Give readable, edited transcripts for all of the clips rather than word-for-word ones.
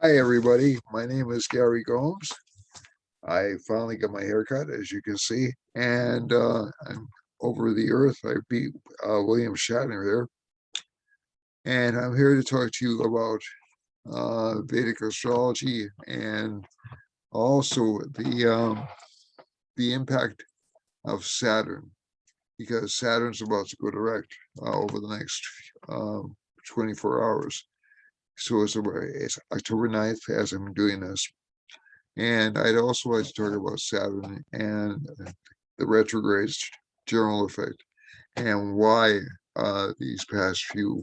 Hi, everybody. My name is Gary Gomes. I finally got my haircut, as you can see, and I'm over the earth. I beat William Shatner there, and I'm here to talk to you about Vedic astrology and also the impact of Saturn, because Saturn's about to go direct over the next 24 hours. So it's October 9th as I'm doing this. And I'd also like to talk about Saturn and the retrogrades general effect and why these past few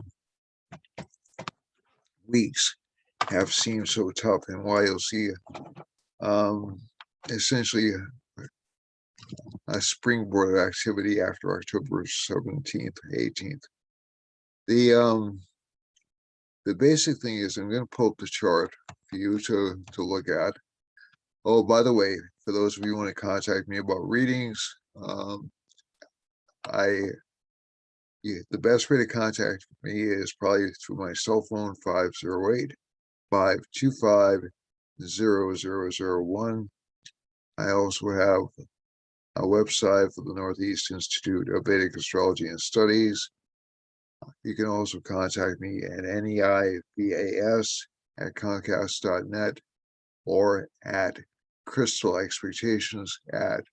weeks have seemed so tough and why you'll see um, essentially a springboard of activity after October 17th, 18th. The basic thing is I'm going to pull up the chart for you to look at. Oh, by the way, for those of you who want to contact me about readings, the best way to contact me is probably through my cell phone, 508-525-0001. I also have a website for the Northeast Institute of Vedic Astrology and Studies. You can also contact me at neivas@comcast.net or at Crystal Expectations at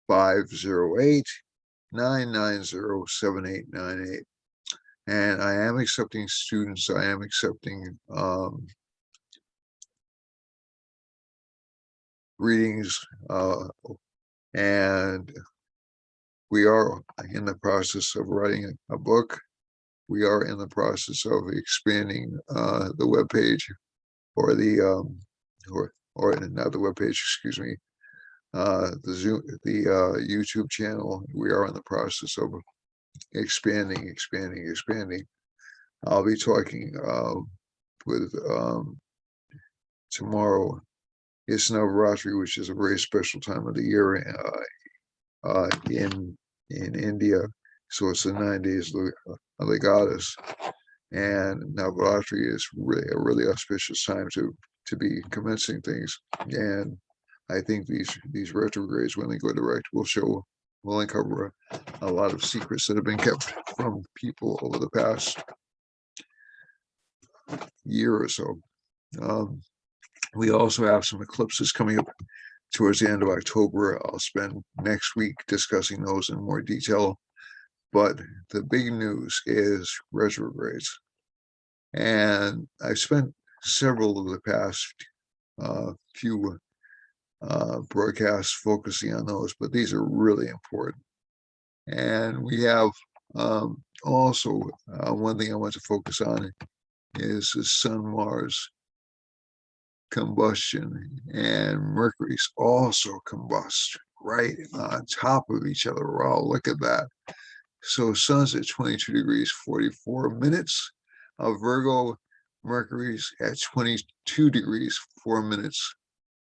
508-990-7898. And I am accepting students. I am accepting readings, and we are in the process of writing a book. We are in the process of expanding the webpage, or the or not the webpage, excuse me, the YouTube channel. We are in the process of expanding. I'll be talking with tomorrow. It's Navratri, which is a very special time of the year in India. So it's the 9 days of the goddess, and Navratri is really a really auspicious time to be commencing things. And I think these retrogrades, when they go direct, will uncover a lot of secrets that have been kept from people over the past year or so. We also have some eclipses coming up towards the end of October. I'll spend next week discussing those in more detail. But the big news is retrogrades. And I've spent several of the past few broadcasts focusing on those, but these are really important. And we have also one thing I want to focus on is the Sun-Mars combustion, and Mercury's also combust right on top of each other. Wow, look at that. So Sun's at 22 degrees 44 minutes of Virgo. Mercury's at 22 degrees 4 minutes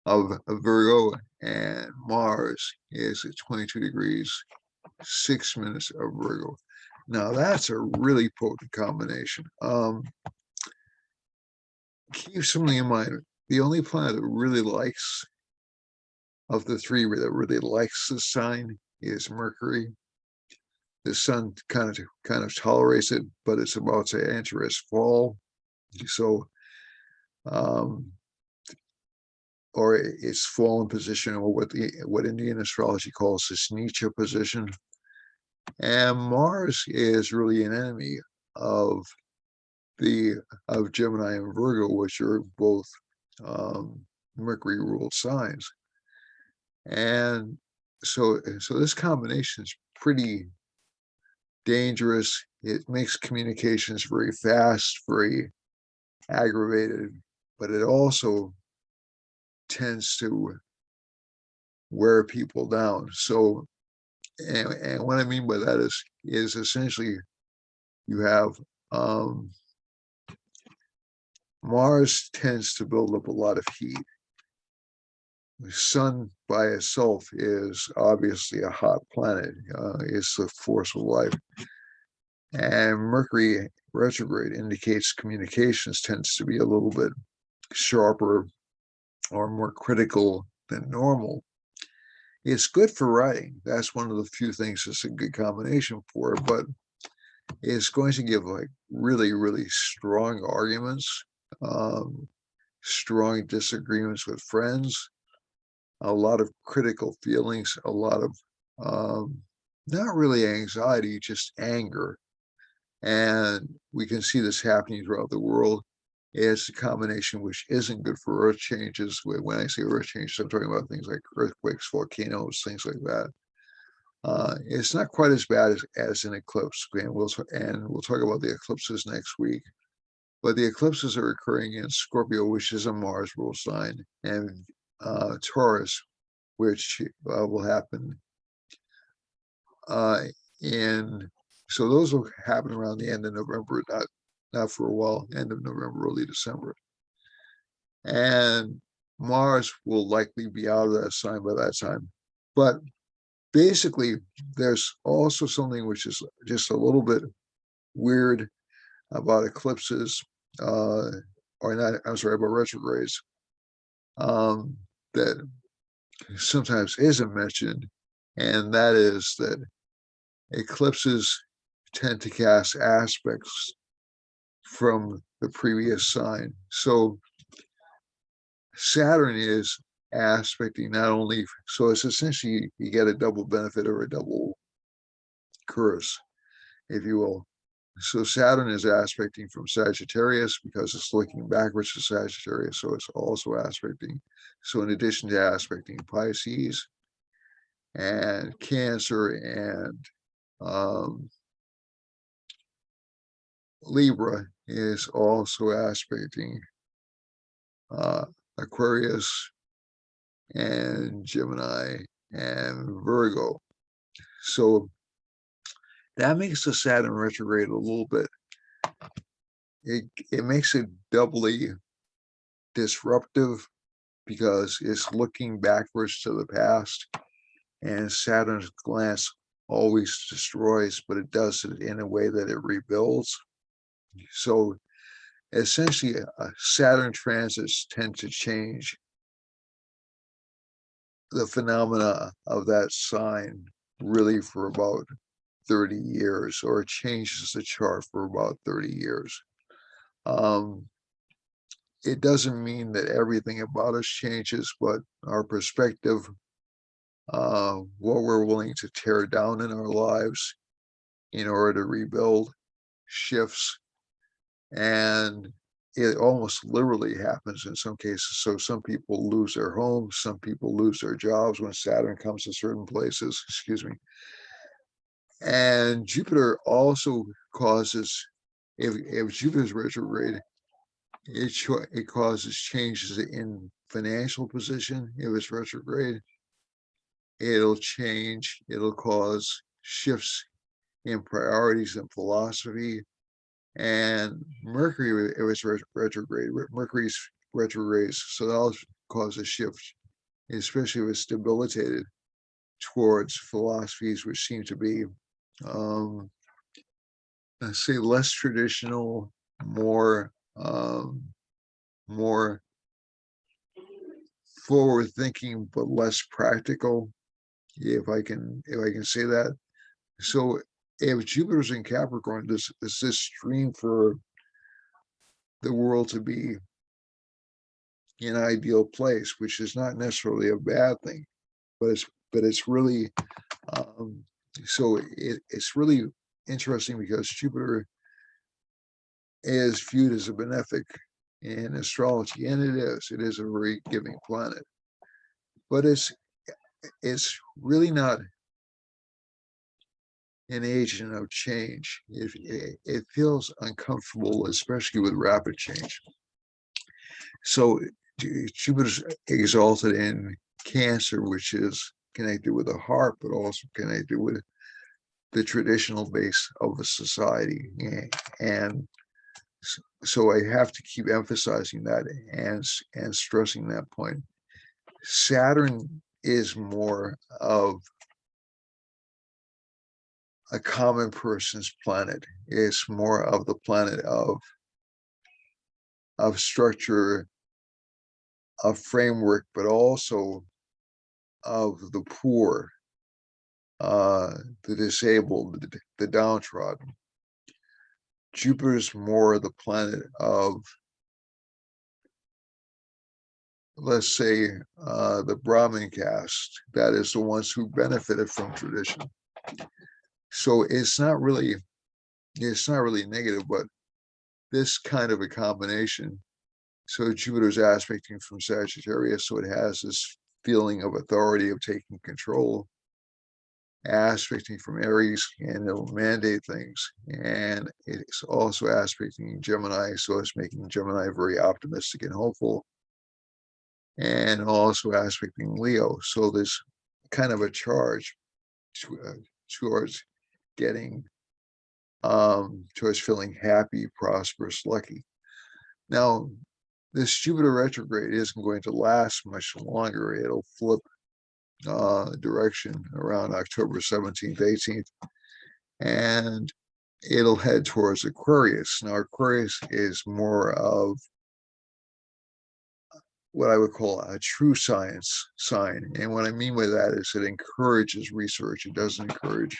of Virgo, and Mars is at 22 degrees 6 minutes of Virgo. Now that's a really potent combination. Keep something in mind. The only planet that really likes, of the three that really likes the sign, is Mercury. The sun kind of tolerates it, but it's about to enter its fall. So, or its fallen position, or what Indian astrology calls its Nietzsche position. And Mars is really an enemy of Gemini and Virgo, which are both Mercury ruled signs. And so this combination is pretty dangerous. It makes communications very fast, very aggravated, but it also tends to wear people down. So, and what I mean by that is essentially you have Mars tends to build up a lot of heat. The sun by itself is obviously a hot planet. It's the force of life. And Mercury retrograde indicates communications tends to be a little bit sharper or more critical than normal. It's good for writing. That's one of the few things it's a good combination for, but it's going to give like really, really strong arguments, um, strong disagreements with friends, a lot of critical feelings, a lot of not really anxiety, just anger. And we can see this happening throughout the world. It's a combination which isn't good for earth changes. When I say earth changes, I'm talking about things like earthquakes, volcanoes, things like that. It's not quite as bad as an eclipse, and we'll talk about the eclipses next week. But the eclipses are occurring in Scorpio, which is a Mars rule sign, and Taurus, which will happen in. So those will happen around the end of November, not for a while, end of November, early December. And Mars will likely be out of that sign by that time. But basically, there's also something which is just a little bit weird about eclipses, or not, I'm sorry, about retrogrades, that sometimes isn't mentioned, and that is that eclipses tend to cast aspects from the previous sign. So Saturn is aspecting not only, so it's essentially you get a double benefit or a double curse, if you will. So Saturn is aspecting from Sagittarius because it's looking backwards to Sagittarius, so it's also aspecting. So in addition to aspecting Pisces and Cancer and Libra, is also aspecting Aquarius and Gemini and Virgo. So that makes the Saturn retrograde a little bit, it makes it doubly disruptive because it's looking backwards to the past, and Saturn's glance always destroys, but it does it in a way that it rebuilds. So essentially, Saturn transits tend to change the phenomena of that sign really for about 30 years, or it changes the chart for about 30 years. It doesn't mean that everything about us changes, but our perspective, what we're willing to tear down in our lives in order to rebuild, shifts. And it almost literally happens in some cases. So some people lose their homes, some people lose their jobs when Saturn comes to certain places, excuse me. And Jupiter also causes, if Jupiter's retrograde, it causes changes in financial position. If it's retrograde, it'll cause shifts in priorities and philosophy. And Mercury, it was retrograde. Mercury's retrogrades, so that'll cause a shift, especially if it's debilitated, towards philosophies which seem to be, let's say, less traditional, more more forward thinking, but less practical, if I can say that. So if Jupiter's in Capricorn, this stream for the world to be an ideal place, which is not necessarily a bad thing, but it's really, so it's really interesting because Jupiter is viewed as a benefic in astrology, and it is a very giving planet, but it's really not an agent of change. It feels uncomfortable, especially with rapid change. So Jupiter's exalted in Cancer, which is connected with the heart, but also connected with the traditional base of a society. And so I have to keep emphasizing that and stressing that point. Saturn is more of a common person's planet. It's more of the planet of structure, a framework, but also of the poor, the disabled, the downtrodden. Jupiter's more the planet of, let's say, the Brahmin caste, that is the ones who benefited from tradition. So it's not really negative, but this kind of a combination. So Jupiter's aspecting from Sagittarius, so it has this feeling of authority, of taking control, aspecting from Aries, and it'll mandate things. And it's also aspecting Gemini, so it's making Gemini very optimistic and hopeful, and also aspecting Leo. So there's kind of a charge towards getting, towards feeling happy, prosperous, lucky. Now, this Jupiter retrograde isn't going to last much longer. It'll flip direction around October 17th, 18th, and it'll head towards Aquarius. Now, Aquarius is more of what I would call a true science sign. And what I mean by that is it encourages research. It doesn't encourage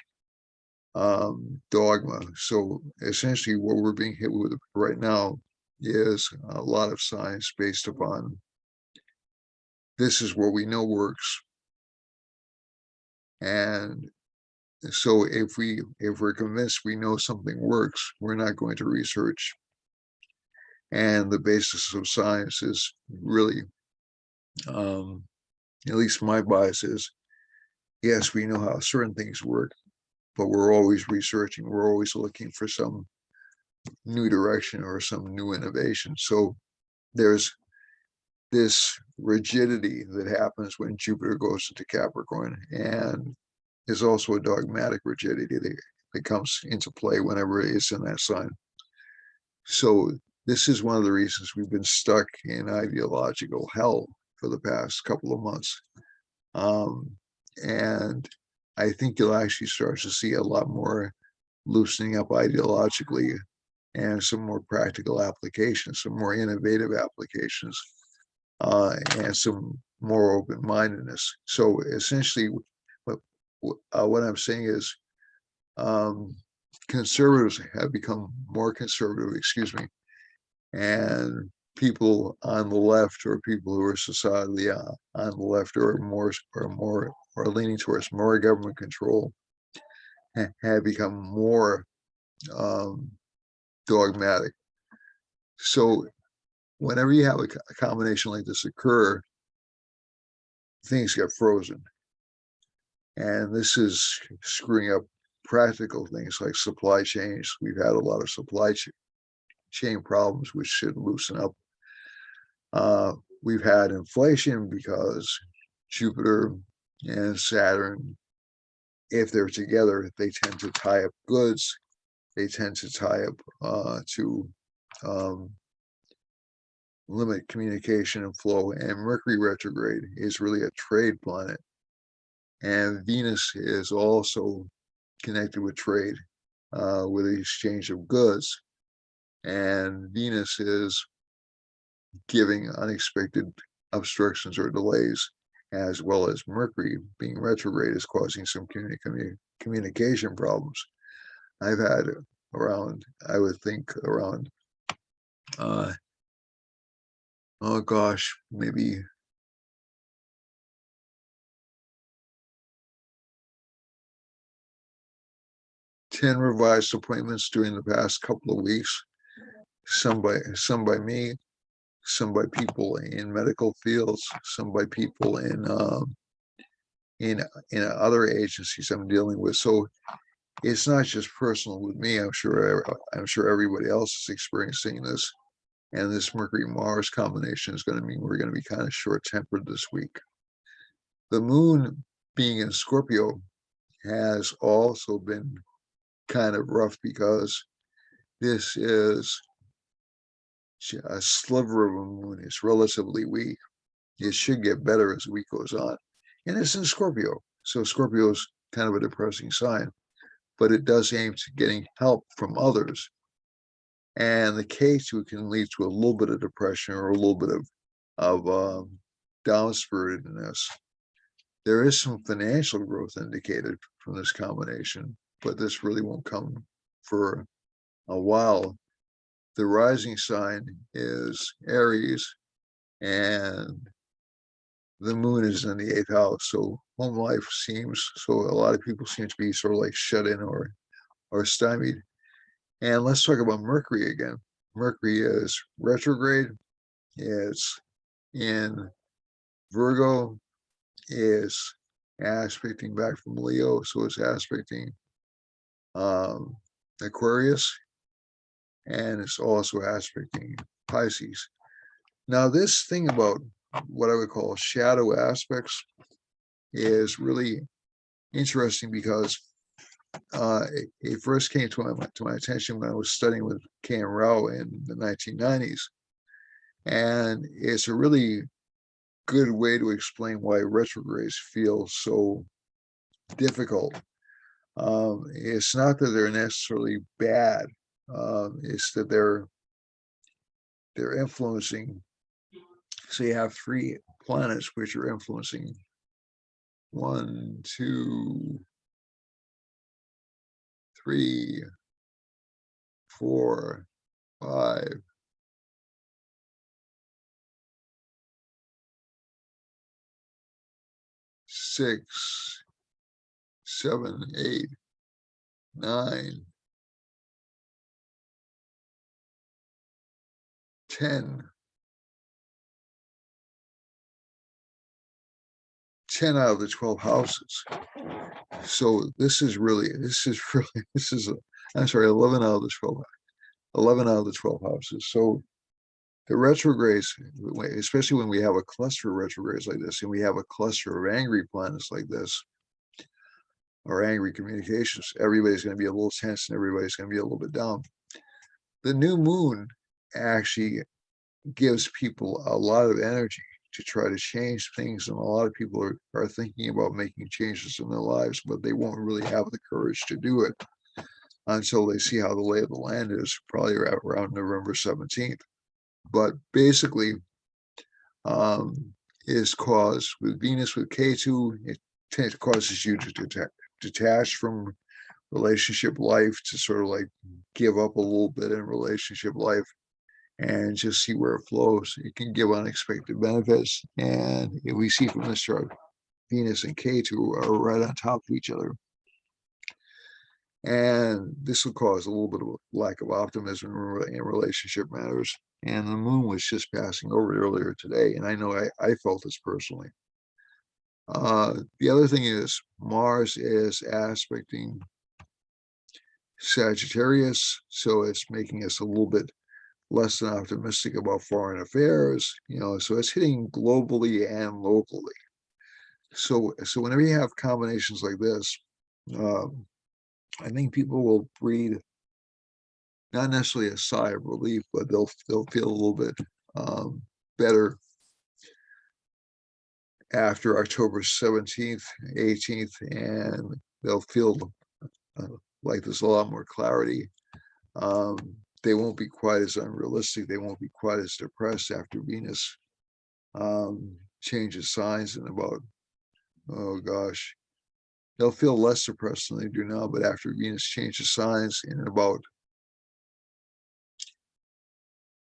dogma. So essentially what we're being hit with right now is a lot of science based upon this is what we know works. And so if we're convinced we know something works, we're not going to research. And the basis of science is really, at least my bias is, yes, we know how certain things work, but we're always researching. We're always looking for some new direction or some new innovation. So there's this rigidity that happens when Jupiter goes into Capricorn, and there's also a dogmatic rigidity that comes into play whenever it's in that sign. So this is one of the reasons we've been stuck in ideological hell for the past couple of months. And I think you'll actually start to see a lot more loosening up ideologically and some more practical applications, some more innovative applications, and some more open-mindedness. So essentially, what I'm saying is conservatives have become more conservative, and people on the left, or people who are societally on the left, or leaning towards more government control, have become more dogmatic. So whenever you have a combination like this occur, things get frozen. And this is screwing up practical things like supply chains. We've had a lot of supply chain problems, which should loosen up. We've had inflation because Jupiter and Saturn, if they're together, they tend to tie up goods. They tend to tie up to limit communication and flow. And Mercury retrograde is really a trade planet. And Venus is also connected with trade, with the exchange of goods. And Venus is giving unexpected obstructions or delays, as well as Mercury being retrograde is causing some communication problems. I've had around, I would think around, oh gosh, maybe 10 revised appointments during the past couple of weeks. Some by me, some by people in medical fields, some by people in other agencies I'm dealing with. So it's not just personal with me. I'm sure everybody else is experiencing this. And this Mercury-Mars combination is going to mean we're going to be kind of short-tempered this week. The moon being in Scorpio has also been kind of rough because this is a sliver of a moon. It's relatively weak. It should get better as the week goes on. And it's in Scorpio. So Scorpio is kind of a depressing sign, but it does aim to getting help from others. And the K2 can lead to a little bit of depression or a little bit of of down-spiritedness. There is some financial growth indicated from this combination, but this really won't come for a while. The rising sign is Aries, and the moon is in the 8th house. So home life seems, so a lot of people seem to be sort of like shut in or stymied. And let's talk about Mercury again. Mercury is retrograde. It's in Virgo, is aspecting back from Leo, so it's aspecting um, Aquarius, and it's also aspecting Pisces. Now, this thing about what I would call shadow aspects is really interesting because it first came to my attention when I was studying with K.M. Rao in the 1990s. And it's a really good way to explain why retrogrades feel so difficult. It's not that they're necessarily bad. It's that they're influencing. So you have 3 planets which are influencing 1, 2, 3, 4, 5, 6, 7, 8, 9, 10. 10 out of the 12 houses. So this is really, I'm sorry, 11 out of the 12, 11 out of the 12 houses. So the retrogrades, especially when we have a cluster of retrogrades like this, and we have a cluster of angry planets like this, or angry communications, everybody's going to be a little tense and everybody's going to be a little bit down. The new moon actually gives people a lot of energy to try to change things, and a lot of people are thinking about making changes in their lives, but they won't really have the courage to do it until they see how the lay of the land is, probably around November 17th. But basically, is caused with Venus with K2, it causes you to detach from relationship life, to sort of like give up a little bit in relationship life and just see where it flows. It can give unexpected benefits. And we see from this chart, Venus and K2 are right on top of each other. And this will cause a little bit of a lack of optimism in relationship matters. And the moon was just passing over earlier today, and I know I felt this personally. The other thing is Mars is aspecting Sagittarius, so it's making us a little bit less than optimistic about foreign affairs, so it's hitting globally and locally. So whenever you have combinations like this, I think people will breathe not necessarily a sigh of relief, but they'll feel a little bit better after October 17th, 18th, and they'll feel like there's a lot more clarity. They won't be quite as unrealistic. They won't be quite as depressed after Venus changes signs in about, oh gosh, they'll feel less depressed than they do now, but after Venus changes signs in about,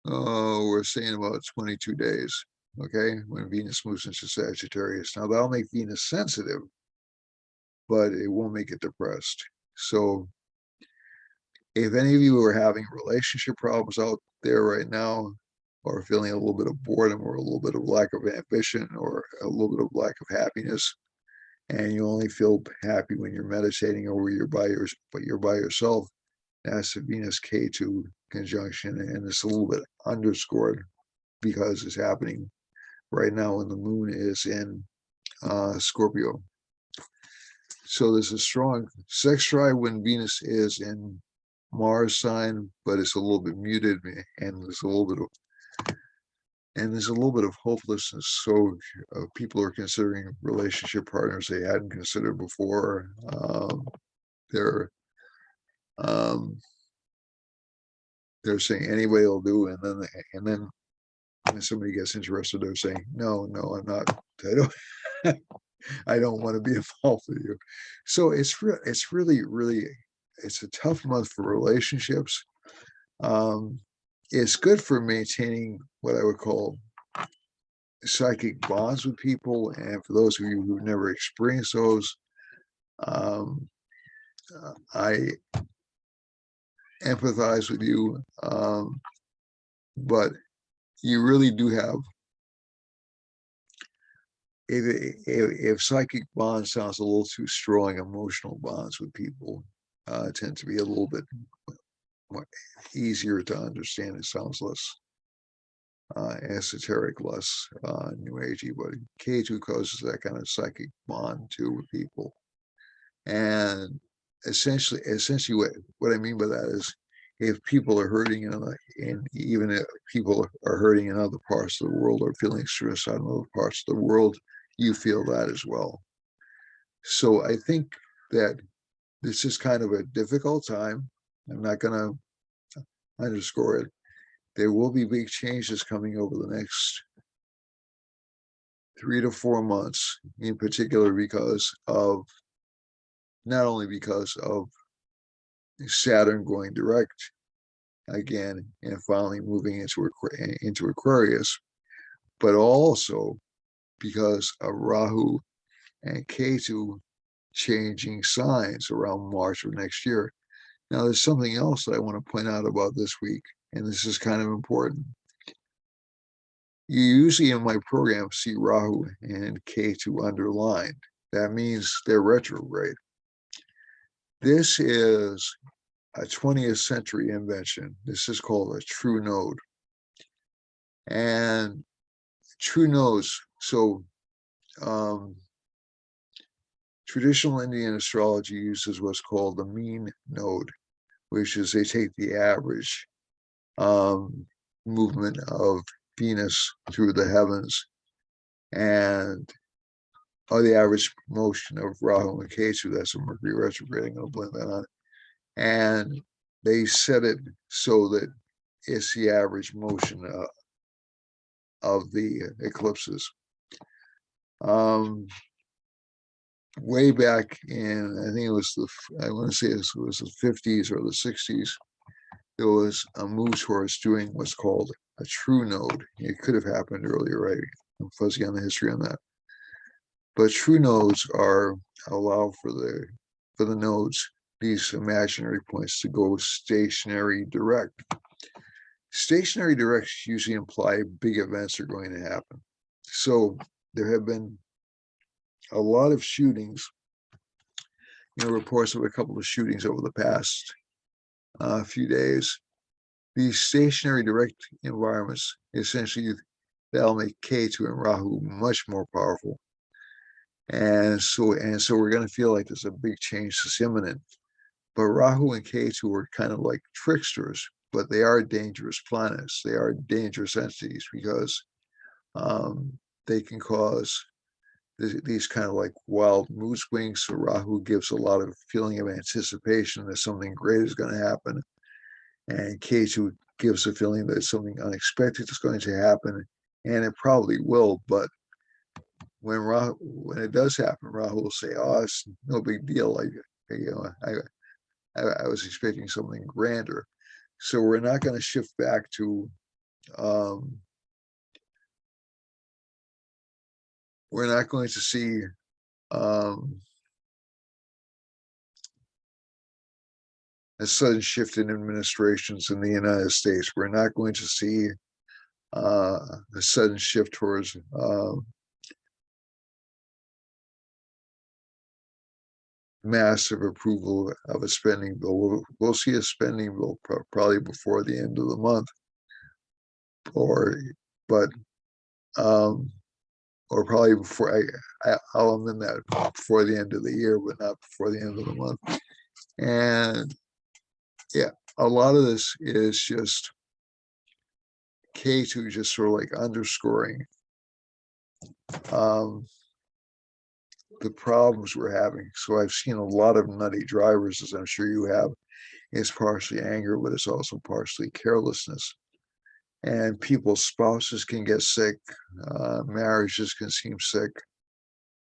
oh, we're saying about 22 days, okay, when Venus moves into Sagittarius. Now, that'll make Venus sensitive, but it won't make it depressed. So if any of you are having relationship problems out there right now, or feeling a little bit of boredom or a little bit of lack of ambition or a little bit of lack of happiness, and you only feel happy when you're meditating or you're by yourself, that's the Venus K2 conjunction, and it's a little bit underscored because it's happening right now when the moon is in Scorpio. So there's a strong sex drive when Venus is in Mars sign, but it's a little bit muted, and there's a little bit of hopelessness. So people are considering relationship partners they hadn't considered before. They're they're saying anybody will do, and then when somebody gets interested, they're saying, no, I'm not. I don't, I don't want to be involved with you. So it's really, it's a tough month for relationships. It's good for maintaining what I would call psychic bonds with people. And for those of you who've never experienced those, um, I empathize with you. But you really do have, if psychic bonds sounds a little too strong, emotional bonds with people tend to be a little bit more easier to understand. It sounds less esoteric, less new agey, but K2 causes that kind of psychic bond too with people. And essentially what I mean by that is, if people are hurting and even if people are hurting in other parts of the world or feeling stressed out in other parts of the world, you feel that as well. So I think that this is kind of a difficult time. I'm not going to underscore it. There will be big changes coming over the next 3 to 4 months, in particular because of, not only because of Saturn going direct again and finally moving into Aquarius, but also because of Rahu and Ketu changing signs around March of next year. Now, there's something else that I want to point out about this week, and this is kind of important. You usually in my program see Rahu and Ketu underlined. That means they're retrograde. This is a 20th century invention. This is called a true node. And true nodes, so traditional Indian astrology uses what's called the mean node, which is they take the average movement of Venus through the heavens and the average motion of Rahu and Ketu. That's a Mercury retrograde. I'm going to blame that on. And they set it so that it's the average motion of the eclipses. Way back in, I think it was I want to say it was the 50s or the 60s, there was a move towards doing what's called a true node. It could have happened earlier, right? I'm fuzzy on the history on that. But true nodes allow for the nodes, these imaginary points, to go stationary direct. Stationary directs usually imply big events are going to happen. So there have been a lot of shootings, reports of a couple of shootings over the past few days. These stationary direct environments, essentially, that'll make Ketu and Rahu much more powerful. And so we're going to feel like there's a big change that's imminent. But Rahu and Ketu are kind of like tricksters, but they are dangerous planets. They are dangerous entities because they can cause these kind of like wild mood swings. So Rahu gives a lot of feeling of anticipation that something great is going to happen. And Ketu gives a feeling that something unexpected is going to happen. And it probably will, but when it does happen, Rahu will say, "Oh, it's no big deal. Like, I was expecting something grander." So we're not going to shift back to we're not going to see a sudden shift in administrations in the United States. We're not going to see a sudden shift towards massive approval of a spending bill. We'll see a spending bill probably before the end of the month, or probably before I'll amend that before the end of the year, but not before the end of the month. And yeah, a lot of this is just K2 just sort of like underscoring the problems we're having. So I've seen a lot of nutty drivers, as I'm sure you have. It's partially anger, but it's also partially carelessness. and people's spouses can get sick, marriages can seem sick,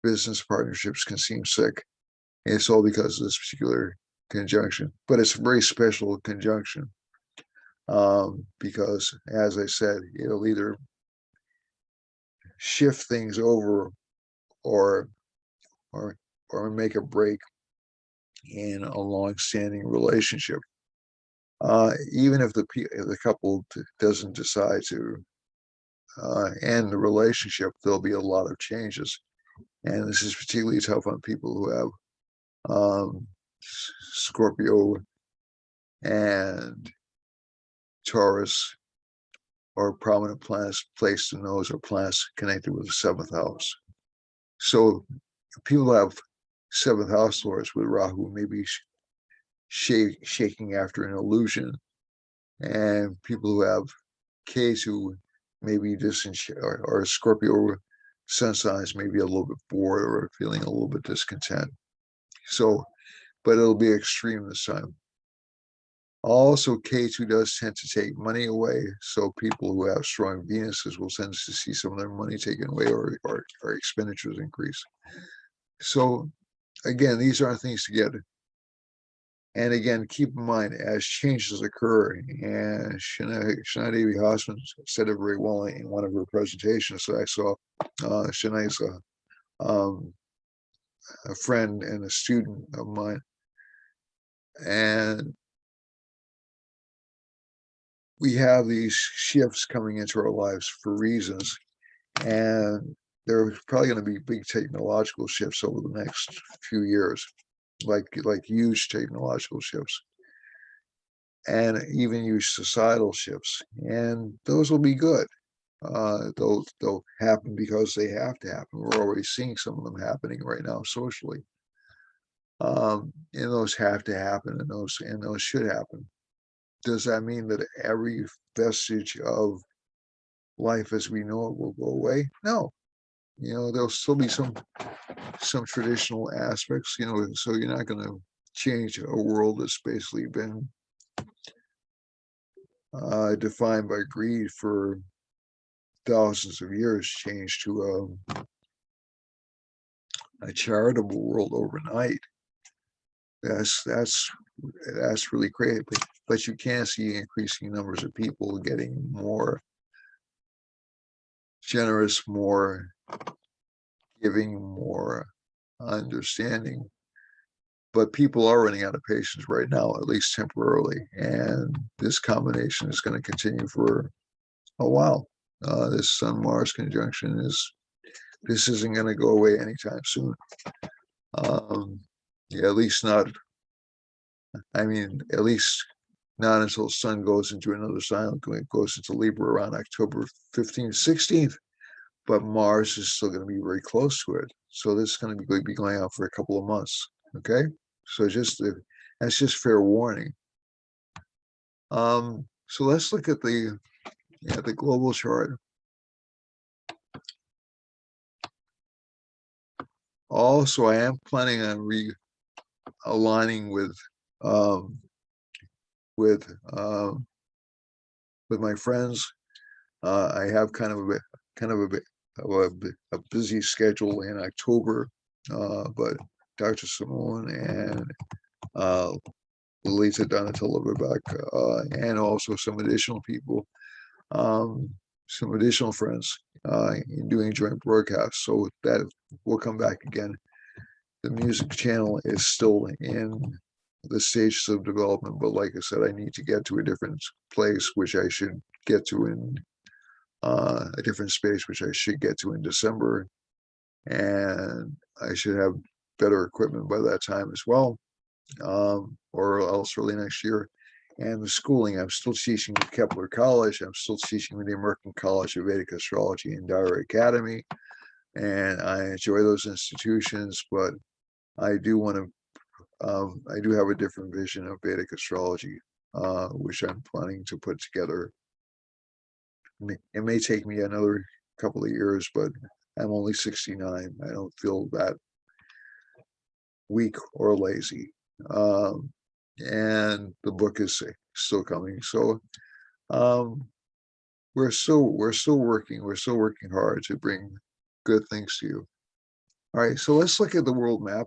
business partnerships can seem sick. And it's all because of this particular conjunction, but it's a very special conjunction, because, as I said, it'll either shift things over or or or make a break in a long-standing relationship. Even if the couple doesn't decide to end the relationship, there'll be a lot of changes, and this is particularly tough on people who have Scorpio and Taurus, or prominent planets placed in those, or planets connected with the seventh house. So people who have seventh house lords with Rahu may be shaking after an illusion, and people who have Ketu may be or Scorpio sun signs may be a little bit bored or feeling a little bit discontent. So, but it'll be extreme this time. Also, Ketu does tend to take money away, so people who have strong Venuses will tend to see some of their money taken away, or expenditures increase. So again, these aren't things to get. And again, keep in mind, as changes occur, and Shana Devi Hosman said it very well in one of her presentations that I saw. Shana's a friend and a student of mine, and we have these shifts coming into our lives for reasons, and there are probably going to be big technological shifts over the next few years, like huge technological shifts, and even huge societal shifts, and those will be good. They'll happen because they have to happen. We're already seeing some of them happening right now socially, and those have to happen, and those should happen. Does that mean that every vestige of life as we know it will go away? No. There'll still be some traditional aspects, so you're not going to change a world that's basically been defined by greed for thousands of years, change to a charitable world overnight. That's really great, but you can see increasing numbers of people getting more generous, more giving, more understanding. But people are running out of patience right now, at least temporarily, and this combination is going to continue for a while. This Sun-Mars conjunction isn't going to go away anytime soon. Yeah, at least not. I mean, at least not until Sun goes into another sign. It goes into Libra around October 15th, 16th. But Mars is still going to be very close to it. So this is going to be going on for a couple of months. Okay, so that's just fair warning. So let's look at the global chart. Also, I am planning on realigning with my friends. I have kind of a busy schedule in October, but Dr. Simone and Lisa Donatella Babak, and also some additional people, some additional friends, in doing joint broadcasts. So that will come back again. The music channel is still in the stages of development, but like I said, I need to get to a different place, which I should get to in a different space, which I should get to in December, and I should have better equipment by that time as well, or else early next year. And the schooling, I'm still teaching at Kepler College. I'm still teaching at the American College of Vedic Astrology and Diary Academy, and I enjoy those institutions. But I do want to. I do have a different vision of Vedic astrology, which I'm planning to put together. It may take me another couple of years, but I'm only 69. I don't feel that weak or lazy. And the book is still coming. So we're still working hard to bring good things to you. All right, so let's look at the world map,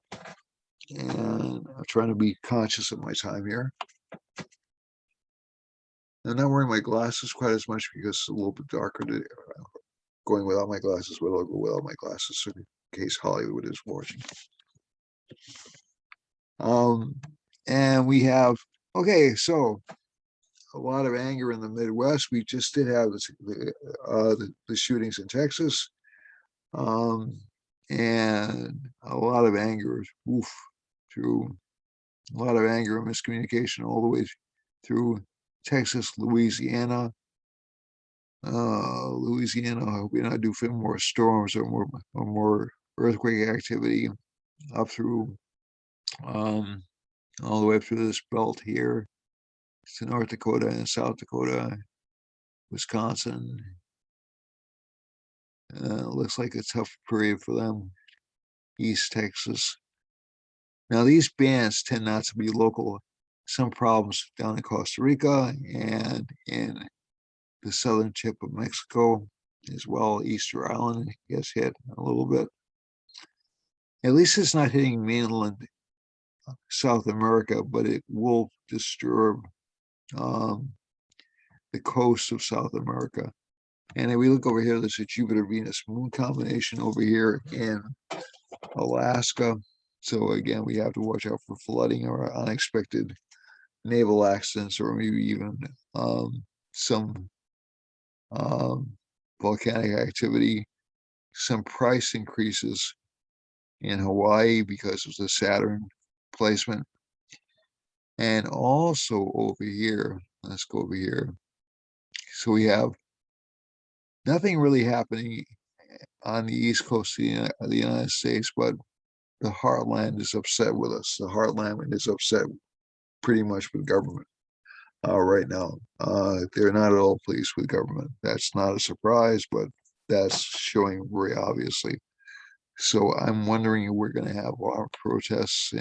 and I'm trying to be conscious of my time here. I'm not wearing my glasses quite as much because it's a little bit darker today. Going without my glasses, but I'll go without my glasses in case Hollywood is watching. And we have, okay, so a lot of anger in the Midwest. We just did have the shootings in Texas, and a lot of anger, through a lot of anger and miscommunication all the way through Texas, Louisiana. Louisiana, I hope we not do more storms or more earthquake activity up through all the way up through this belt here to North Dakota and South Dakota, Wisconsin. Looks like a tough period for them. East Texas. Now these bands tend not to be local. Some problems down in Costa Rica and in the southern tip of Mexico as well. Easter Island gets hit a little bit. At least it's not hitting mainland South America, but it will disturb the coast of South America. And if we look over here, there's a Jupiter-Venus moon combination over here in Alaska. So again, we have to watch out for flooding or unexpected naval accidents, or maybe even some volcanic activity, some price increases in Hawaii because of the Saturn placement. And also over here, let's go over here. So we have nothing really happening on the East Coast of the United States, but the heartland is upset with us. The heartland is upset pretty much with government right now. They're not at all pleased with government. That's not a surprise, but that's showing very obviously. So I'm wondering if we're going to have more protests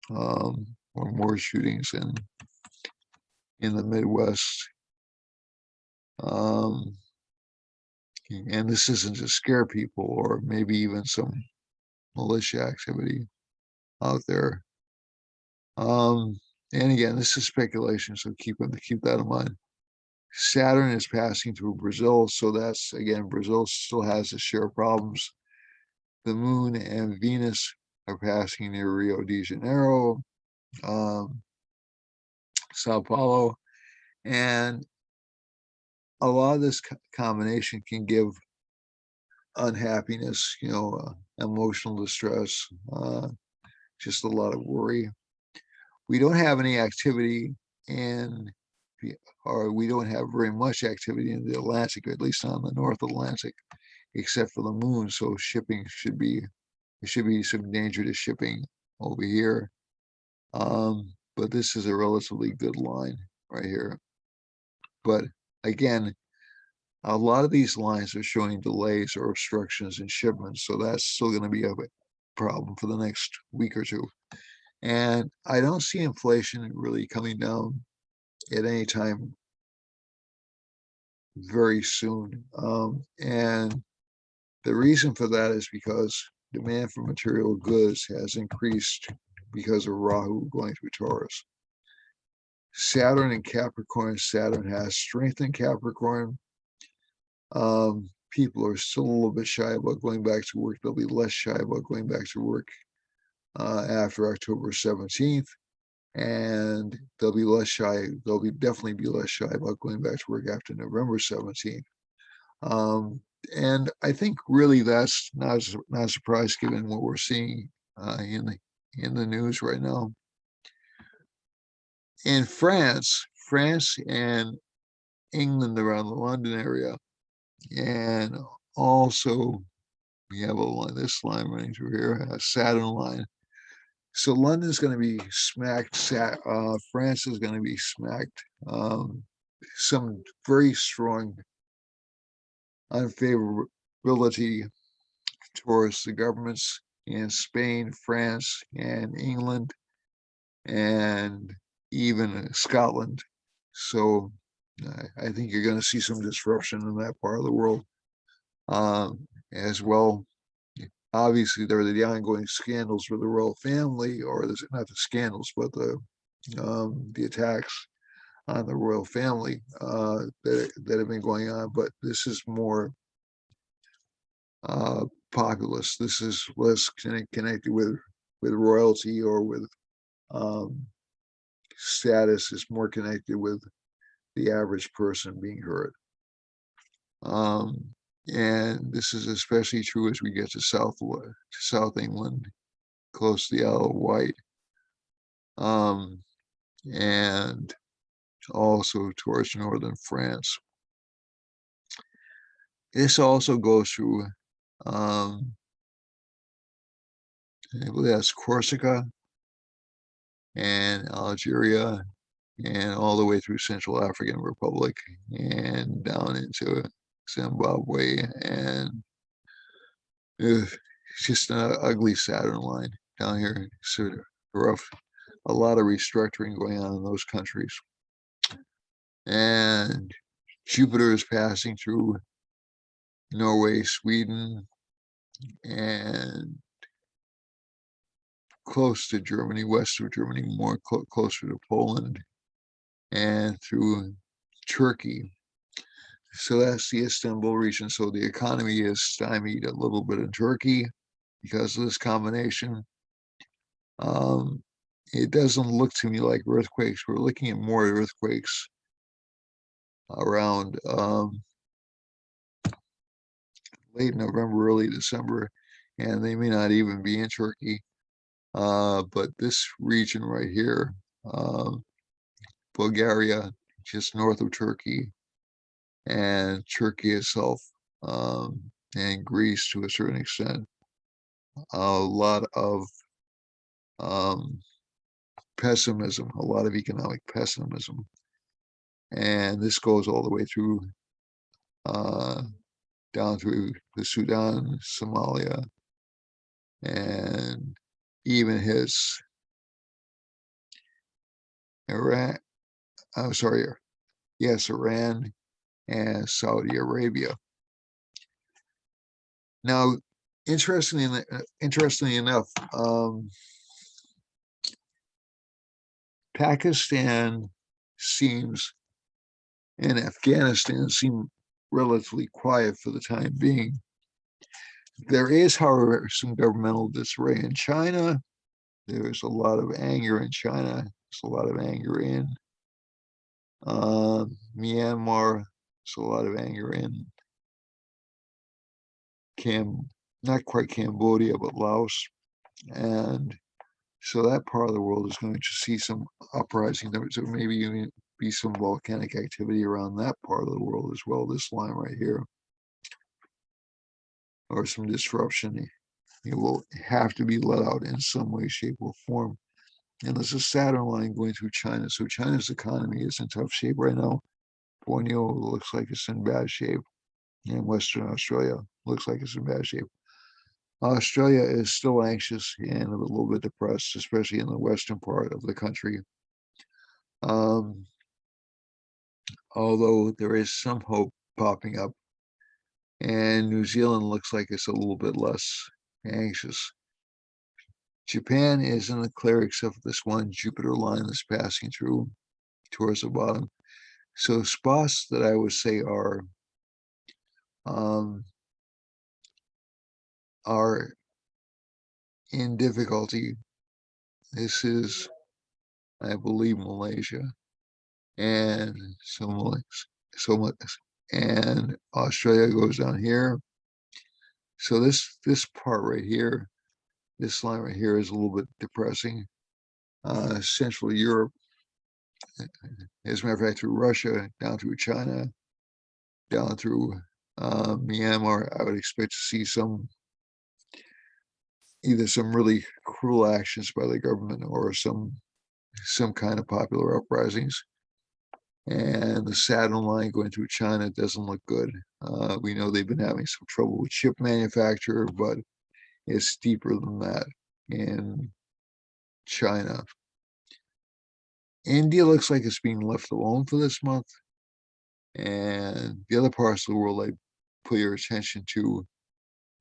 or more shootings in the Midwest. And this isn't to scare people, or maybe even some militia activity out there. And again, this is speculation, so keep that in mind. Saturn is passing through Brazil, so that's, again, Brazil still has a share of problems. The Moon and Venus are passing near Rio de Janeiro, Sao Paulo, and a lot of this combination can give unhappiness, emotional distress, just a lot of worry. We don't have any activity or we don't have very much activity in the Atlantic, at least on the North Atlantic, except for the moon. So shipping there should be some danger to shipping over here. But this is a relatively good line right here. But again, a lot of these lines are showing delays or obstructions in shipments, so that's still going to be a problem for the next week or two. And I don't see inflation really coming down at any time very soon. And the reason for that is because demand for material goods has increased because of Rahu going through Taurus. Saturn and Capricorn. Saturn has strength in Capricorn. People are still a little bit shy about going back to work. They'll be less shy about going back to work after October 17th. And they'll be less shy. They'll definitely be less shy about going back to work after November 17th. And I think really that's not a surprise given what we're seeing in the news right now. In France and England around the London area, and also we have this line running through here, a Saturn line. So London's going to be smacked. France is going to be smacked. Some very strong unfavorability towards the governments in Spain, France, and England, and even Scotland. So I think you're going to see some disruption in that part of the world as well. Obviously, there are the ongoing scandals with the royal family, or not the scandals, but the attacks on the royal family that have been going on. But this is more populist. This is less connected with royalty or with um, status. Is more connected with the average person being hurt. And this is especially true as we get to South England, close to the Isle of Wight, and also towards northern France. This also goes through, I believe that's Corsica and Algeria, and all the way through Central African Republic and down into Zimbabwe, and it's just an ugly Saturn line down here. So rough, a lot of restructuring going on in those countries. And Jupiter is passing through Norway, Sweden, and close to Germany, west of Germany, more closer to Poland, and through Turkey. So that's the Istanbul region. So the economy is stymied a little bit in Turkey because of this combination. It doesn't look to me like earthquakes. We're looking at more earthquakes around late November, early December, and they may not even be in Turkey. But this region right here, Bulgaria, just north of Turkey, and Turkey itself, and Greece to a certain extent, a lot of pessimism, a lot of economic pessimism. And this goes all the way through down through the Sudan, Somalia, and even his Iran, I'm sorry, yes, Iran and Saudi Arabia. Now, interestingly enough, Pakistan seems and Afghanistan seem relatively quiet for the time being. There is, however, some governmental disarray in China. There's a lot of anger in China. There's a lot of anger in Myanmar. There's a lot of anger in not quite Cambodia, but Laos. And so that part of the world is going to see some uprising. So maybe even be some volcanic activity around that part of the world as well. This line right here, or some disruption. It will have to be let out in some way, shape, or form. And there's a Saturn line going through China. So China's economy is in tough shape right now. Borneo looks like it's in bad shape. And Western Australia looks like it's in bad shape. Australia is still anxious and a little bit depressed, especially in the western part of the country. Although there is some hope popping up, and New Zealand looks like it's a little bit less anxious. Japan is in the clear except for this one Jupiter line that's passing through towards the bottom. So spots that I would say are in difficulty. This is, I believe, Malaysia, and so and Australia goes down here. So this part right here, this line right here is a little bit depressing. Central Europe, as a matter of fact, through Russia, down through China, down through Myanmar, I would expect to see either some really cruel actions by the government or some kind of popular uprisings. And the Saturn line going through China doesn't look good. We know they've been having some trouble with chip manufacture, but it's deeper than that in China. India looks like it's being left alone for this month. And the other parts of the world I put your attention to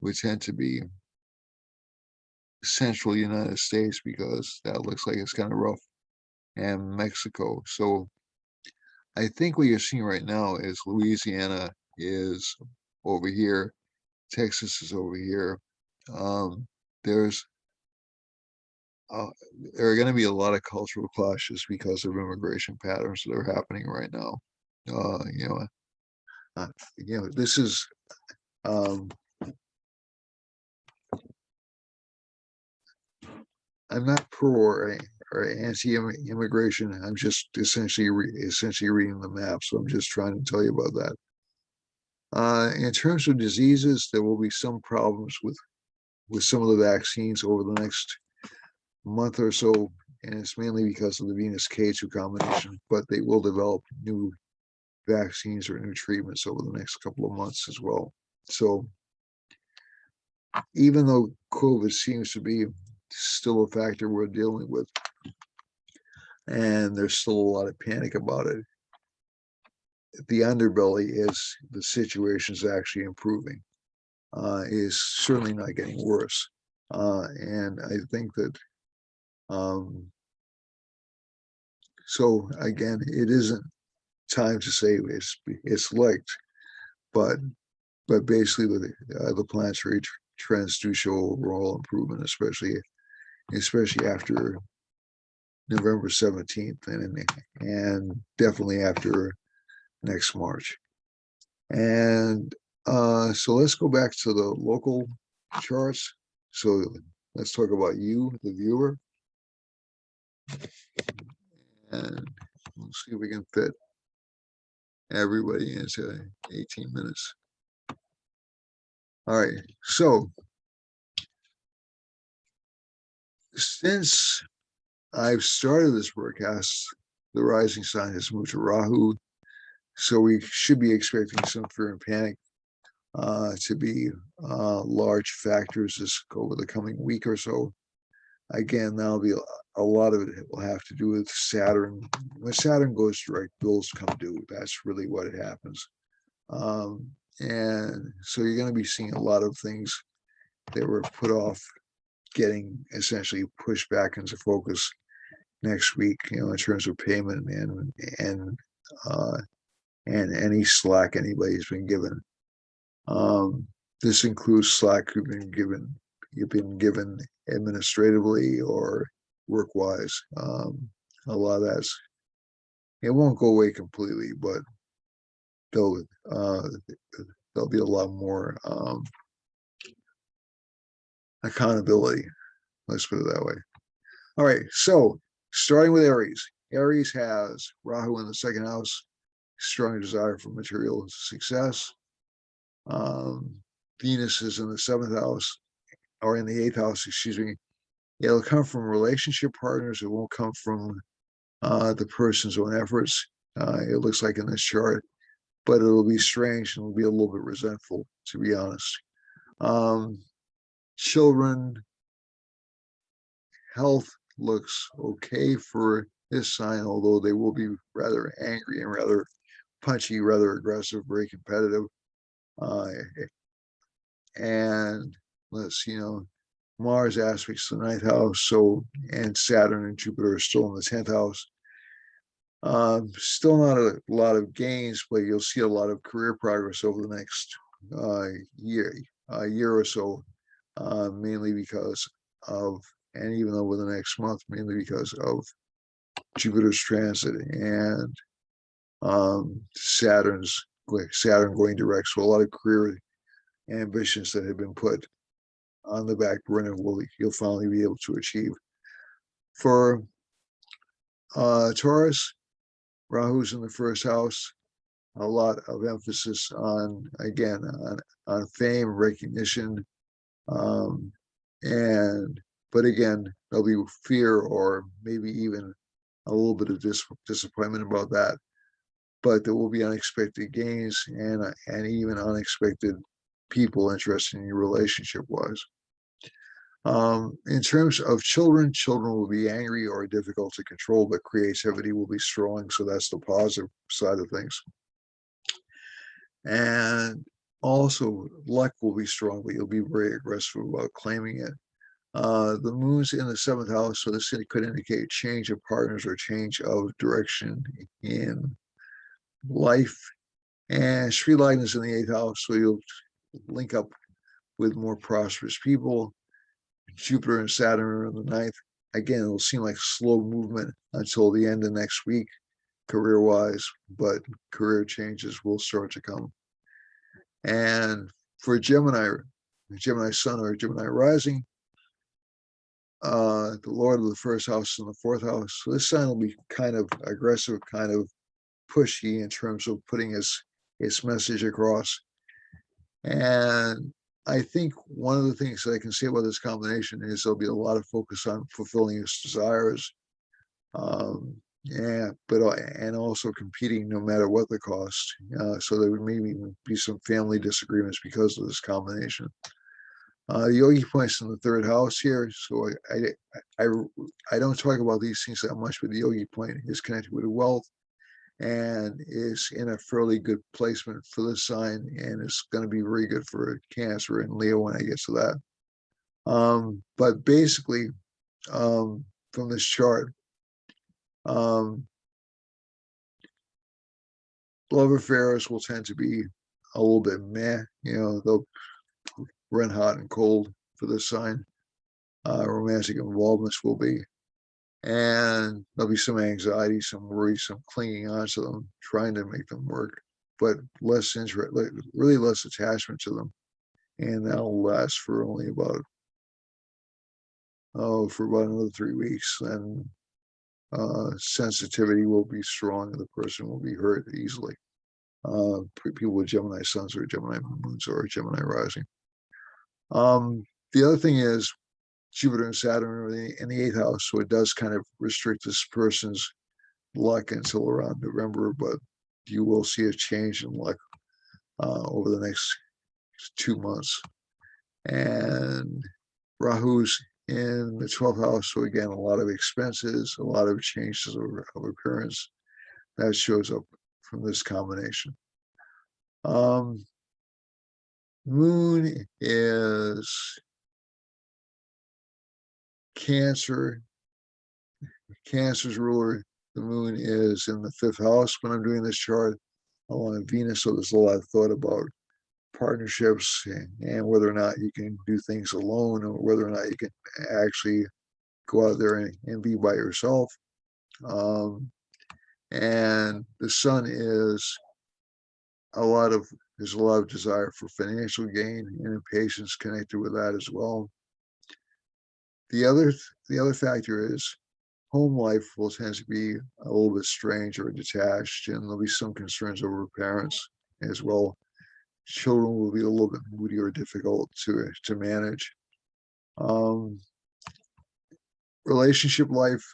would tend to be central United States, because that looks like it's kind of rough, and Mexico. So I think what you're seeing right now is Louisiana is over here, Texas is over here. There's uh, there are going to be a lot of cultural clashes because of immigration patterns that are happening right now. Uh, you know, this is um, I'm not pro or anti-immigration. I'm just essentially reading the map. So I'm just trying to tell you about that. In terms of diseases, there will be some problems with some of the vaccines over the next month or so, and it's mainly because of the Venus K2 combination. But they will develop new vaccines or new treatments over the next couple of months as well. So even though COVID seems to be still a factor we're dealing with, and there's still a lot of panic about it, the underbelly is the situation is actually improving. Is certainly not getting worse. And I think that, so again, it isn't time to say it's licked, but basically the planetary trends do show overall improvement, especially after November 17th, and definitely after next March. And so let's go back to the local charts. So let's talk about you, the viewer, and we'll see if we can fit everybody into 18 minutes. All right, so since I've started this broadcast, the rising sign has moved to Rahu, so we should be expecting some fear and panic to be large factors over the coming week or so. Again, that'll be a lot of it will have to do with Saturn. When Saturn goes direct, bills come due. That's really what it happens. And so you're going to be seeing a lot of things that were put off getting essentially pushed back into focus next week, in terms of payment and any slack anybody's been given. This includes slack you've been given administratively or work-wise. A lot of that's, it won't go away completely, but there'll be a lot more accountability. Let's put it that way. All right, so starting with Aries. Aries has Rahu in the second house, strong desire for material success. Venus is in the seventh house, or in the eighth house, excuse me. It'll come from relationship partners. It won't come from the person's own efforts. It looks like in this chart, but it'll be strange and it'll be a little bit resentful, to be honest. Children, health looks okay for this sign, although they will be rather angry and rather punchy, rather aggressive, very competitive. And let's Mars aspects the ninth house, so, and Saturn and Jupiter are still in the 10th house. Still not a lot of gains, but you'll see a lot of career progress over the next year or so, mainly because of, and even over the next month, mainly because of Jupiter's transit and Saturn going direct. So a lot of career ambitions that have been put on the back burner you'll finally be able to achieve. For Taurus, Rahu's in the first house. A lot of emphasis on fame, recognition, but again, there'll be fear or maybe even a little bit of disappointment about that. But there will be unexpected gains and even unexpected people interested in your relationship-wise. In terms of children will be angry or difficult to control, but creativity will be strong. So that's the positive side of things. And also, luck will be strong, but you'll be very aggressive about claiming it. The moon's in the seventh house, so this could indicate change of partners or change of direction in life. And Sri Lagna is in the eighth house, so you'll link up with more prosperous people. Jupiter and Saturn are in the ninth. Again, it'll seem like slow movement until the end of next week, career-wise, but career changes will start to come. And for Gemini Sun or Gemini rising, the Lord of the first house and the fourth house. So this sign will be kind of aggressive, kind of pushy in terms of putting its message across. And I think one of the things that I can say about this combination is there'll be a lot of focus on fulfilling its desires. And also competing no matter what the cost. So there would maybe be some family disagreements because of this combination. Yogi points in the third house here, so I don't talk about these things that much, but the Yogi point is connected with wealth and is in a fairly good placement for this sign, and it's going to be very good for Cancer and Leo when I get to that. But basically, from this chart, love affairs will tend to be a little bit meh. They'll run hot and cold for this sign. Romantic involvements will be. And there'll be some anxiety, some worry, some clinging on to them, trying to make them work, but less interest, really less attachment to them. And that'll last for only about another 3 weeks. Then sensitivity will be strong and the person will be hurt easily. People with Gemini suns or Gemini moons or Gemini rising. The other thing is Jupiter and Saturn are in the eighth house, so it does kind of restrict this person's luck until around November, but you will see a change in luck over the next 2 months. And Rahu's in the 12th house, so again, a lot of expenses, a lot of changes of appearance that shows up from this combination. Moon is Cancer. Cancer's ruler, the moon is in the 5th house when I'm doing this chart, along with Venus. So there's a lot of thought about partnerships and whether or not you can do things alone or whether or not you can actually go out there and be by yourself. And the sun is there's a lot of desire for financial gain and impatience connected with that as well. The other factor is home life will tend to be a little bit strange or detached, and there'll be some concerns over parents as well. Children will be a little bit moody or difficult to manage. Relationship life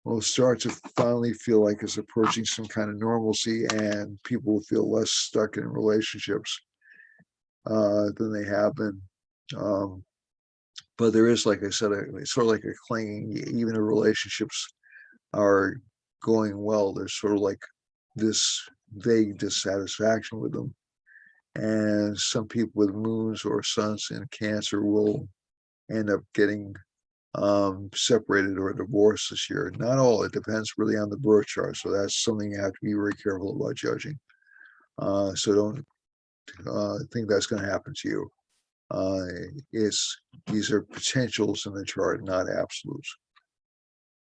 will start to finally feel like it's approaching some kind of normalcy, and people will feel less stuck in relationships than they have been. But there is, like I said, it's sort of like a clinging, even if relationships are going well, there's sort of like this vague dissatisfaction with them. And some people with moons or suns in Cancer will end up getting separated or divorced this year. Not all, it depends really on the birth chart. So that's something you have to be very careful about judging. So don't think that's going to happen to you. These are potentials in the chart, not absolutes.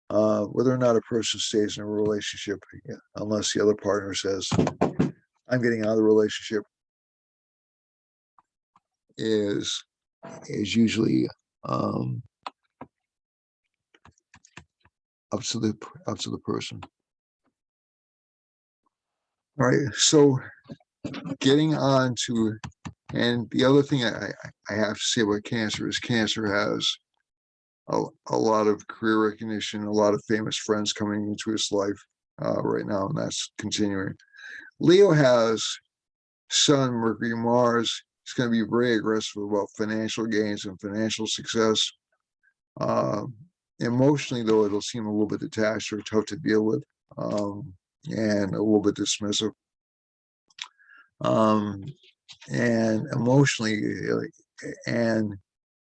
Whether or not a person stays in a relationship, unless the other partner says, I'm getting out of the relationship, is usually up to the person. All right, so getting on to, and the other thing I have to say about Cancer is Cancer has a lot of career recognition, a lot of famous friends coming into his life right now, and that's continuing. Leo has Sun, Mercury, Mars. It's going to be very aggressive about financial gains and financial success. Emotionally, though, it'll seem a little bit detached or tough to deal with, and a little bit dismissive. And emotionally, and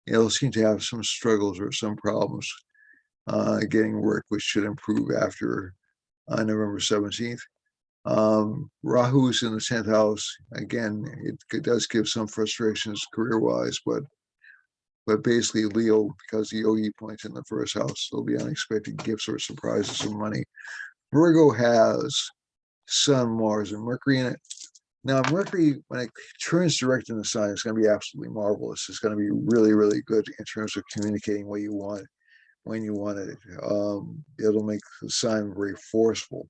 it'll seem to have some struggles or some problems getting work, which should improve after November 17th. Rahu's in the 10th house. Again, it does give some frustrations career-wise, but basically Leo, because the yogi points in the first house, there'll be unexpected gifts or surprises of money. Virgo has Sun, Mars, and Mercury in it. Now, Mercury, when it turns direct in the sign, it's going to be absolutely marvelous. It's going to be really, really good in terms of communicating what you want when you want it. It'll make the sign very forceful.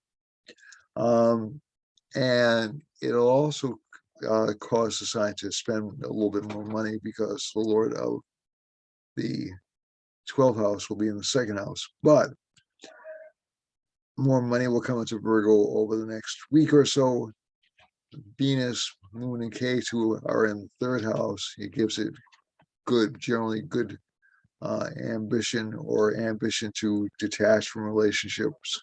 And it'll also cause the sign to spend a little bit more money because the Lord of the 12th house will be in the second house. But more money will come into Virgo over the next week or so. Venus, Moon, and K2 are in the third house. It gives it good, generally good ambition to detach from relationships.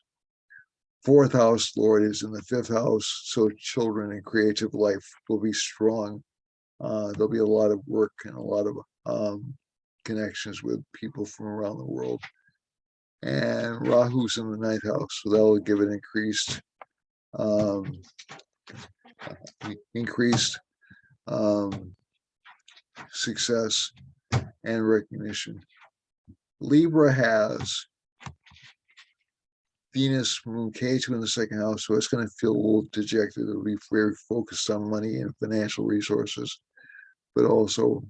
Fourth house Lord is in the fifth house, so children and creative life will be strong. There'll be a lot of work and a lot of connections with people from around the world. And Rahu's in the ninth house, so that'll give it increased success and recognition. Libra has Venus, Moon, K2 in the second house, so it's going to feel a little dejected. It'll be very focused on money and financial resources, but also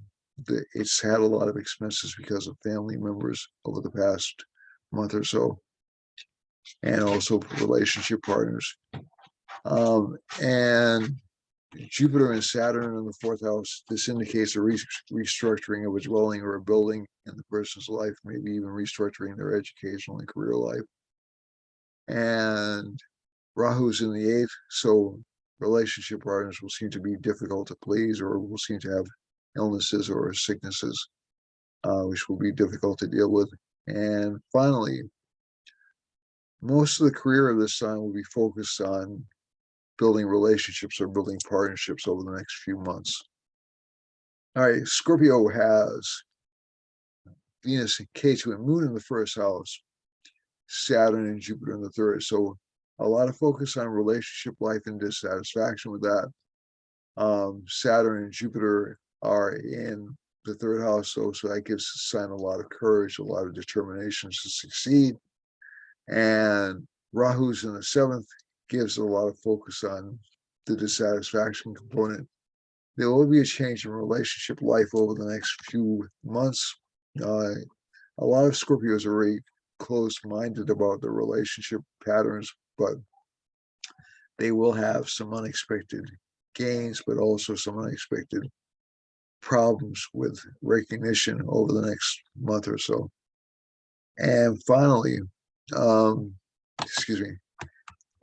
it's had a lot of expenses because of family members over the past month or so, and also relationship partners. And Jupiter and Saturn in the fourth house, this indicates a restructuring of a dwelling or a building in the person's life, maybe even restructuring their educational and career life. And Rahu's in the eighth, so relationship partners will seem to be difficult to please, or will seem to have illnesses or sicknesses, which will be difficult to deal with. And finally, most of the career of this sign will be focused on building relationships or building partnerships over the next few months. All right, Scorpio has Venus, K2, and Moon in the first house, Saturn and Jupiter in the third. So a lot of focus on relationship life and dissatisfaction with that. Saturn and Jupiter are in the third house, so that gives the sign a lot of courage, a lot of determination to succeed. And Rahu's in the seventh, gives a lot of focus on the dissatisfaction component. There will be a change in relationship life over the next few months. A lot of Scorpios are very close-minded about their relationship patterns, but they will have some unexpected gains, but also some unexpected problems with recognition over the next month or so. And finally, excuse me,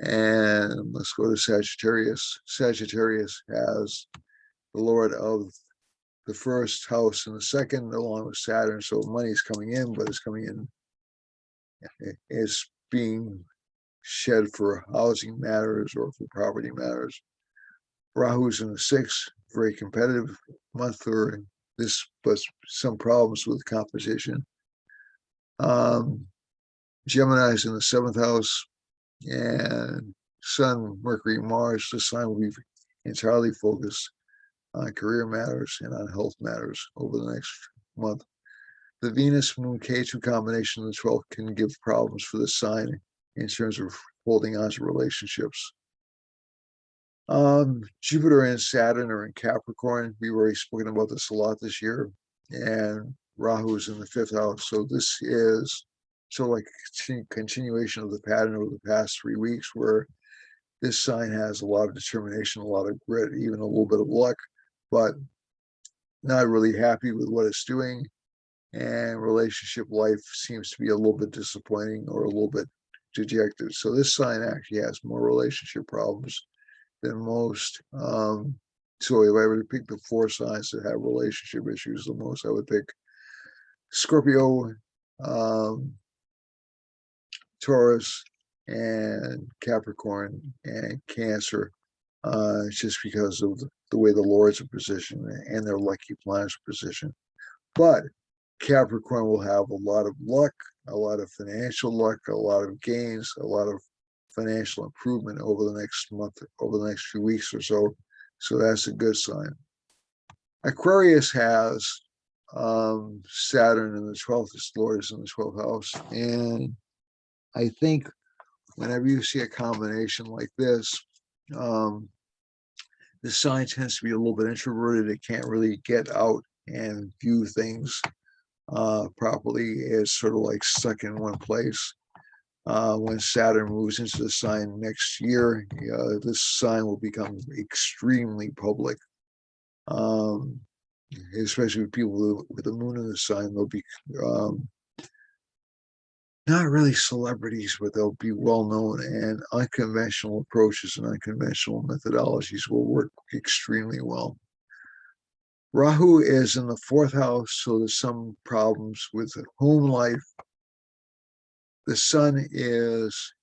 and let's go to Sagittarius. Sagittarius has the Lord of the first house and the second, along with Saturn. So money's coming in, but it's coming in, it's being shed for housing matters or for property matters. Rahu's in the sixth, very competitive month for this, but some problems with competition. Gemini's in the seventh house, and Sun, Mercury, Mars. The sign will be entirely focused on career matters and on health matters over the next month. The Venus Moon K2 combination of the 12th can give problems for this sign in terms of holding on to relationships. Jupiter and Saturn are in Capricorn. We've already spoken about this a lot this year. And Rahu's in the fifth house. So this is sort of like a continuation of the pattern over the past 3 weeks, where this sign has a lot of determination, a lot of grit, even a little bit of luck, but not really happy with what it's doing. And relationship life seems to be a little bit disappointing or a little bit dejected. So this sign actually has more relationship problems than most. So if I were to pick the 4 signs that have relationship issues the most, I would pick Scorpio, Taurus, and Capricorn, and Cancer just because of the way the lords are positioned and their lucky planets are positioned. But Capricorn will have a lot of luck, a lot of financial luck, a lot of gains, a lot of financial improvement over the next month, over the next few weeks or so. So that's a good sign. Aquarius has Saturn in the 12th, its Lord is in the 12th house. And I think whenever you see a combination like this, the sign tends to be a little bit introverted. It can't really get out and view things properly. It's sort of like stuck in one place. When Saturn moves into the sign next year, this sign will become extremely public. Especially with people with the moon in the sign, they'll be not really celebrities, but they'll be well known, and unconventional approaches and unconventional methodologies will work extremely well. Rahu is in the 4th house, so there's some problems with home life. The sun is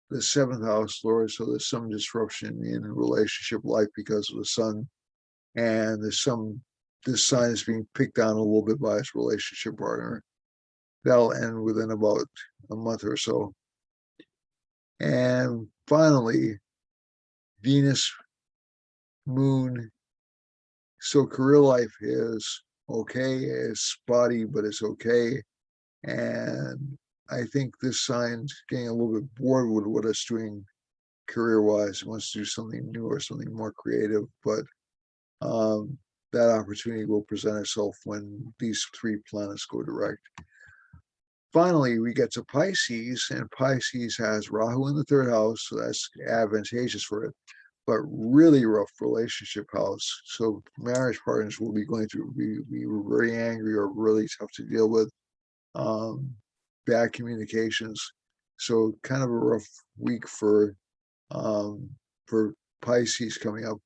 the 7th house lord, so there's some disruption in relationship life because of the sun, and this sign is being picked on a little bit by its relationship partner. That'll end within about a month or so. And finally, Venus, Moon. So career life is okay. It's spotty, but it's okay. And I think this sign's getting a little bit bored with what it's doing career-wise. It wants to do something new or something more creative, but that opportunity will present itself when these 3 planets go direct. Finally, we get to Pisces, and Pisces has Rahu in the 3rd house, so that's advantageous for it, but really rough relationship house. So marriage partners will be going to be very angry or really tough to deal with. Bad communications. So kind of a rough week for Pisces coming up.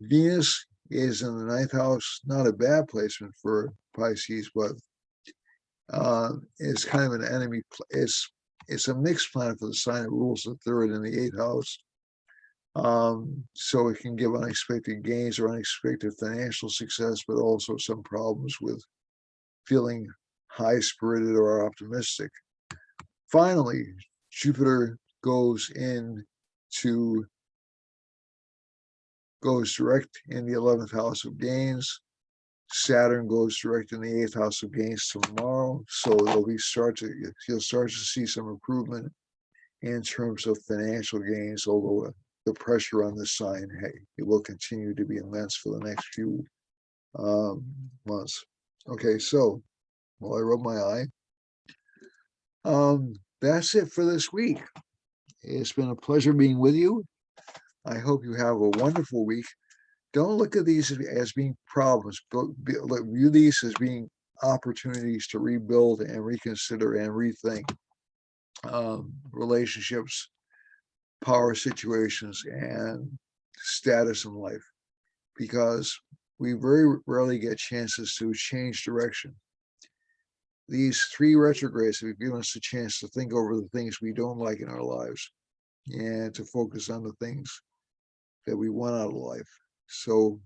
Venus is in the 9th house, not a bad placement for Pisces, but it's kind of an enemy. It's a mixed planet for the sign that rules the 3rd and the 8th house. So it can give unexpected gains or unexpected financial success, but also some problems with feeling high-spirited or optimistic. Finally, Jupiter goes direct in the 11th house of gains. Saturn goes direct in the 8th house of gains tomorrow. So you'll start to see some improvement in terms of financial gains, although the pressure on this sign, hey, it will continue to be immense for the next few months. Okay, so while I rub my eye, that's it for this week. It's been a pleasure being with you. I hope you have a wonderful week. Don't look at these as being problems, but view these as being opportunities to rebuild and reconsider and rethink relationships, power situations, and status in life, because we very rarely get chances to change direction. These 3 retrogrades have given us a chance to think over the things we don't like in our lives and to focus on the things that we want out of life. So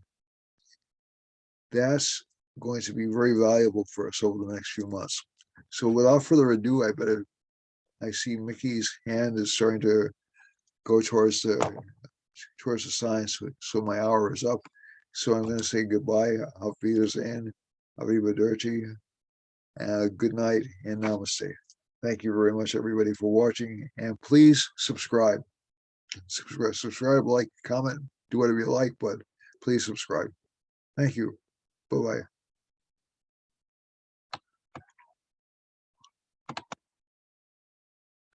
that's going to be very valuable for us over the next few months. So without further ado, I see Mickey's hand is starting to go towards the sign, so my hour is up. So I'm going to say goodbye. Auf Wiedersehen, arrivederci, good night, and namaste. Thank you very much, everybody, for watching, and please subscribe, like, comment, do whatever you like, but please subscribe. Thank you. Bye-bye.